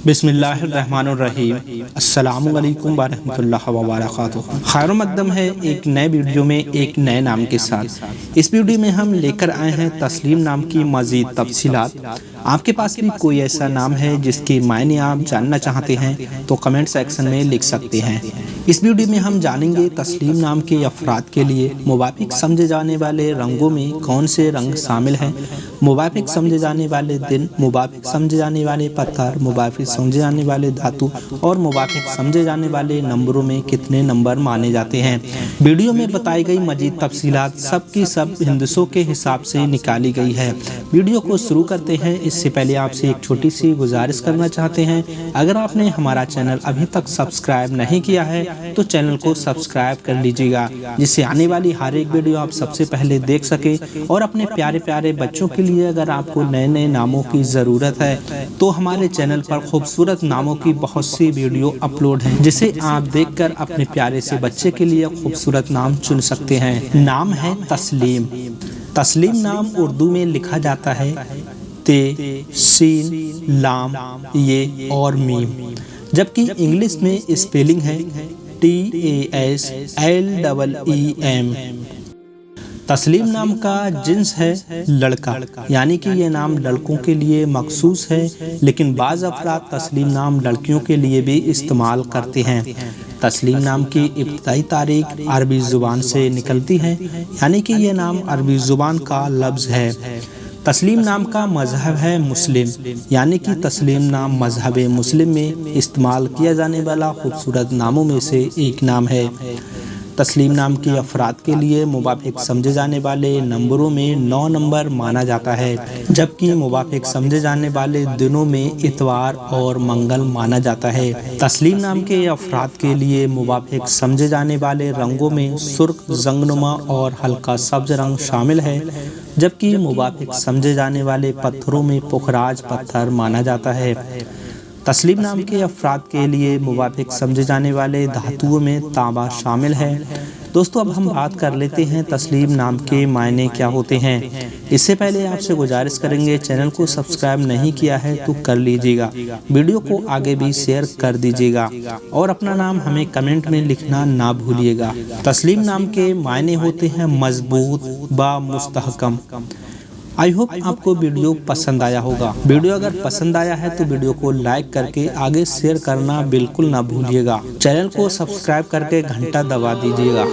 बिस्मिल्लाहिर्रहमानिर्रहीम। अस्सलामुअलैकुम वरहमतुल्लाहि वबरकातुहू। खैर मक़दम है एक नए वीडियो में एक नए नाम के साथ। इस वीडियो में हम लेकर आए हैं तस्लीम नाम की मज़ीद तफसीलात। आपके पास भी कोई ऐसा नाम है जिसके मायने आप जानना चाहते हैं तो कमेंट सेक्शन में लिख सकते हैं। इस वीडियो में हम जानेंगे तस्लीम नाम के अफराद के लिए मुवाफिक समझे जाने वाले रंगों में कौन से रंग शामिल हैं, मुवाफिक समझे जाने वाले दिन, मुवाफिक समझे जाने वाले पत्थर, मुवाफिक समझे जाने वाले धातु और मुवाफिक समझे जाने वाले नंबरों में कितने नंबर माने जाते हैं। वीडियो में बताई गई मजीद तफसीलात सब की सब हिंदसों के हिसाब से निकाली गई है। वीडियो को शुरू करते हैं। इससे पहले आपसे एक छोटी सी गुजारिश करना चाहते हैं, अगर आपने हमारा चैनल अभी तक सब्सक्राइब नहीं किया है तो चैनल को सब्सक्राइब कर लीजिएगा, जिससे आने वाली हर एक वीडियो आप सबसे पहले देख सके। और अपने प्यारे प्यारे बच्चों के लिए अगर आपको नए नए नामों की ज़रूरत है तो हमारे चैनल पर खूबसूरत नामों की बहुत सी वीडियो अपलोड हैं, जिसे आप देखकर अपने प्यारे से बच्चे के लिए खूबसूरत नाम चुन सकते हैं। नाम है तस्लीम। तस्लीम नाम उर्दू में लिखा जाता है ते, सीन, लाम, ये और मीम, जबकि इंग्लिश में स्पेलिंग है TASLEEM। तस्लीम नाम का जिन्स है लड़का, यानी कि ये नाम लड़कों के लिए मखसूस है, लेकिन बाज़ अफराद तस्लीम नाम लड़कियों के लिए भी इस्तेमाल करते हैं। तस्लीम नाम की इब्तिदाई तारीख अरबी ज़ुबान से निकलती है, यानी कि ये नाम अरबी ज़ुबान का लफ्ज़ है। तस्लीम नाम का मज़हब है मुस्लिम, यानी कि तस्लीम नाम मज़हब मुस्लिम में इस्तेमाल किया जाने वाला खूबसूरत नामों में से एक नाम है। तस्लीम नाम के अफराद के लिए मुवाफिक समझे जाने वाले नंबरों में 9 नंबर माना जाता है, जबकि मुवाफिक समझे जाने वाले दिनों में इतवार और मंगल माना जाता है। तस्लीम नाम के अफराद के लिए मुवाफिक समझे जाने वाले रंगों में सुर्ख, जंगनुमा और हल्का सब्ज रंग शामिल है, जबकि मुवाफिक समझे जाने वाले पत्थरों में पुखराज पत्थर माना जाता है। तस्लीम नाम के अफराद के लिए मुवाफिक समझे जाने वाले धातुओं में तांबा शामिल है। दोस्तों, अब हम बात कर लेते हैं तस्लीम नाम के मायने क्या होते हैं। इससे पहले आपसे गुजारिश करेंगे, चैनल को सब्सक्राइब नहीं किया है तो कर लीजिएगा, वीडियो को आगे भी शेयर कर दीजिएगा और अपना नाम हमें कमेंट में लिखना ना भूलिएगा। तस्लीम नाम के मायने होते हैं मजबूत व मुस्तहकम। आई होप आपको वीडियो पसंद आया होगा। वीडियो अगर पसंद आया है तो वीडियो को लाइक करके आगे शेयर करना बिल्कुल ना भूलिएगा। चैनल को सब्सक्राइब करके घंटा दबा दीजिएगा।